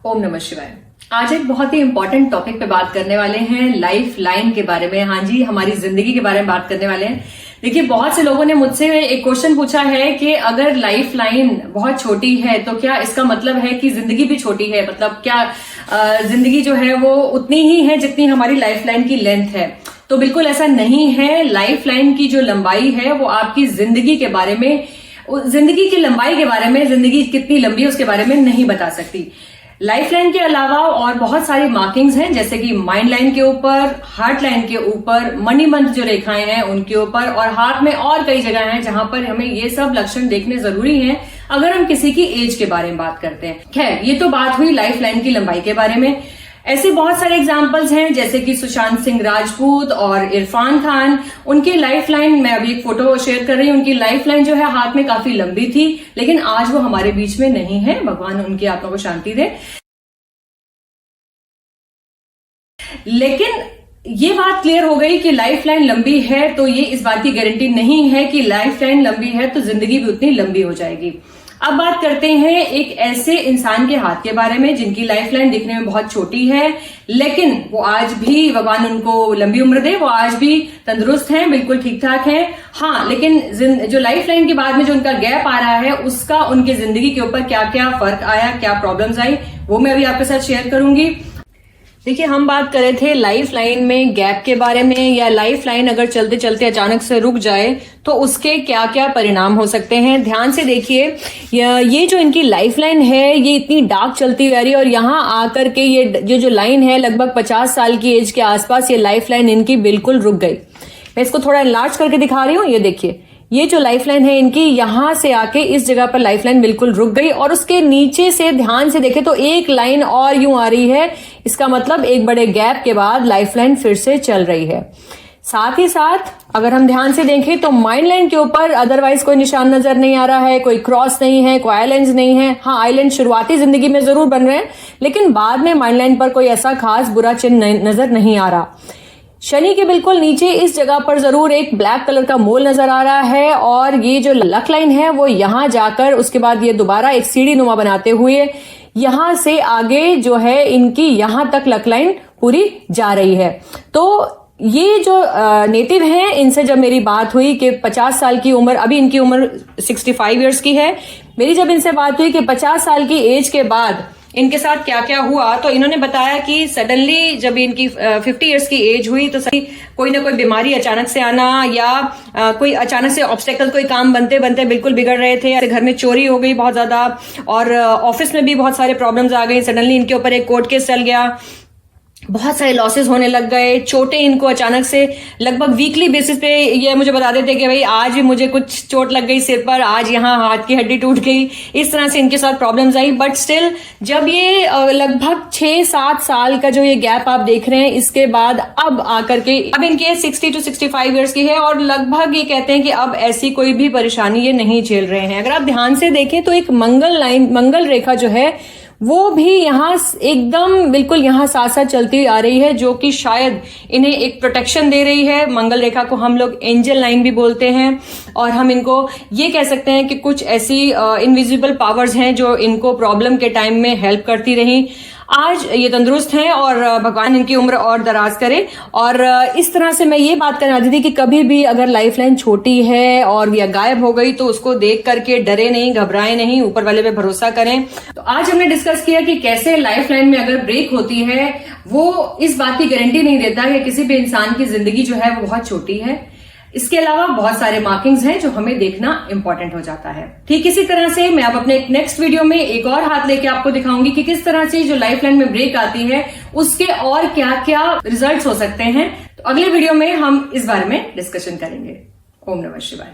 ओम नमः शिवाय। आज एक बहुत ही इंपॉर्टेंट टॉपिक पे बात करने वाले हैं, लाइफ लाइन के बारे में। हाँ जी, हमारी जिंदगी के बारे में बात करने वाले हैं। देखिए, बहुत से लोगों ने मुझसे एक क्वेश्चन पूछा है कि अगर लाइफ लाइन बहुत छोटी है तो क्या इसका मतलब है कि जिंदगी भी छोटी है? मतलब क्या जिंदगी जो है वो उतनी ही है जितनी हमारी लाइफ लाइन की लेंथ है? तो बिल्कुल ऐसा नहीं है। लाइफ लाइन की जो लंबाई है वो आपकी जिंदगी के बारे में, जिंदगी की लंबाई के बारे में, जिंदगी कितनी लंबी है उसके बारे में नहीं बता सकती। लाइफ लाइन के अलावा और बहुत सारी मार्किंग्स हैं, जैसे कि माइंड लाइन के ऊपर, हार्ट लाइन के ऊपर, मणिबंध जो रेखाएं हैं उनके ऊपर, और हार्ट में और कई जगह हैं जहां पर हमें ये सब लक्षण देखने जरूरी हैं अगर हम किसी की एज के बारे में बात करते हैं। खैर, ये तो बात हुई लाइफ लाइन की लंबाई के बारे में। ऐसे बहुत सारे एग्जाम्पल्स हैं, जैसे कि सुशांत सिंह राजपूत और इरफान खान। उनकी लाइफ लाइन, मैं अभी एक फोटो शेयर कर रही हूँ, उनकी लाइफ लाइन जो है हाथ में काफी लंबी थी, लेकिन आज वो हमारे बीच में नहीं है। भगवान उनकी आत्मा को शांति दे। लेकिन ये बात क्लियर हो गई कि लाइफ लाइन लंबी है तो ये इस बात की गारंटी नहीं है कि लाइफ लाइन लंबी है तो जिंदगी भी उतनी लंबी हो जाएगी। अब बात करते हैं एक ऐसे इंसान के हाथ के बारे में जिनकी लाइफ लाइन दिखने में बहुत छोटी है, लेकिन वो आज भी, भगवान उनको लंबी उम्र दे, वो आज भी तंदुरुस्त हैं, बिल्कुल ठीक ठाक हैं। हाँ, लेकिन जो लाइफ लाइन के बाद में जो उनका गैप आ रहा है उसका उनकी जिंदगी के ऊपर क्या क्या फर्क आया, क्या प्रॉब्लम्स आई, वो मैं अभी आपके साथ शेयर करूंगी। देखिए, हम बात कर रहे थे लाइफ लाइन में गैप के बारे में, या लाइफ लाइन अगर चलते चलते अचानक से रुक जाए तो उसके क्या क्या परिणाम हो सकते हैं। ध्यान से देखिए, ये जो इनकी लाइफ लाइन है ये इतनी डार्क चलती हुई आ रही है, और यहाँ आकर के ये जो लाइन है लगभग 50 साल की एज के आसपास ये लाइफ लाइन इनकी बिल्कुल रुक गई। मैं इसको थोड़ा एनलार्ज करके दिखा रही हूँ। ये देखिए, ये जो लाइफ लाइन है इनकी, यहां से आके इस जगह पर लाइफ लाइन बिल्कुल रुक गई, और उसके नीचे से ध्यान से देखें तो एक लाइन और यूं आ रही है। इसका मतलब एक बड़े गैप के बाद लाइफ लाइन फिर से चल रही है। साथ ही साथ अगर हम ध्यान से देखें तो माइंड लाइन के ऊपर अदरवाइज कोई निशान नजर नहीं आ रहा है, कोई क्रॉस नहीं है, कोई आइलैंड्स नहीं है। हाँ, आइलैंड शुरुआती जिंदगी में जरूर बन रहे हैं, लेकिन बाद में माइंड लाइन पर कोई ऐसा खास बुरा चिन्ह नजर नहीं आ रहा। शनि के बिल्कुल नीचे इस जगह पर जरूर एक ब्लैक कलर का मोल नजर आ रहा है, और ये जो लक लाइन है वो यहां जाकर उसके बाद ये दोबारा एक सीढ़ी नुमा बनाते हुए यहां से आगे जो है इनकी यहां तक लक लाइन पूरी जा रही है। तो ये जो नेटिव हैं, इनसे जब मेरी बात हुई कि 50 साल की उम्र, अभी इनकी उम्र 65 ईयर्स की है, मेरी जब इनसे बात हुई कि 50 साल की एज के बाद इनके साथ क्या क्या हुआ, तो इन्होंने बताया कि सडनली जब इनकी 50 इयर्स की एज हुई तो कोई ना कोई बीमारी अचानक से आना, या कोई अचानक से ऑब्स्टेकल, कोई काम बनते बनते बिल्कुल बिगड़ रहे थे, घर में चोरी हो गई बहुत ज्यादा, और ऑफिस में भी बहुत सारे प्रॉब्लम्स आ गई। सडनली इनके ऊपर एक कोर्ट केस चल गया, बहुत सारे लॉसेस होने लग गए, चोटें इनको अचानक से लगभग वीकली बेसिस पे ये मुझे बता देते कि भाई आज मुझे कुछ चोट लग गई सिर पर, आज यहाँ हाथ की हड्डी टूट गई। इस तरह से इनके साथ प्रॉब्लम्स आई। बट स्टिल जब ये लगभग 6-7 साल का जो ये गैप आप देख रहे हैं, इसके बाद अब आकर के अब इनकी एज 60 to 65 ईयर्स की है, और लगभग ये कहते हैं कि अब ऐसी कोई भी परेशानी ये नहीं झेल रहे हैं। अगर आप ध्यान से देखें तो एक मंगल रेखा जो है वो भी यहां एकदम बिल्कुल यहां साथ साथ चलती आ रही है, जो कि शायद इन्हें एक प्रोटेक्शन दे रही है। मंगल रेखा को हम लोग एंजल लाइन भी बोलते हैं, और हम इनको ये कह सकते हैं कि कुछ ऐसी इनविजिबल पावर्स हैं जो इनको प्रॉब्लम के टाइम में हेल्प करती रही। आज ये तंदुरुस्त हैं और भगवान इनकी उम्र और दराज करे। और इस तरह से मैं ये बात करना चाहती थी कि कभी भी अगर लाइफ लाइन छोटी है और या गायब हो गई तो उसको देख करके डरे नहीं, घबराए नहीं, ऊपर वाले पे भरोसा करें। तो आज हमने डिस्कस किया कि कैसे लाइफ लाइन में अगर ब्रेक होती है वो इस बात की गारंटी नहीं देता कि किसी भी इंसान की जिंदगी जो है वो बहुत छोटी है। इसके अलावा बहुत सारे मार्किंग्स हैं जो हमें देखना इंपॉर्टेंट हो जाता है। ठीक इसी तरह से मैं अब अपने नेक्स्ट वीडियो में एक और हाथ लेके आपको दिखाऊंगी कि किस तरह से जो लाइफ लाइन में ब्रेक आती है उसके और क्या क्या रिजल्ट्स हो सकते हैं। तो अगले वीडियो में हम इस बारे में डिस्कशन करेंगे। ओम नमः शिवाय।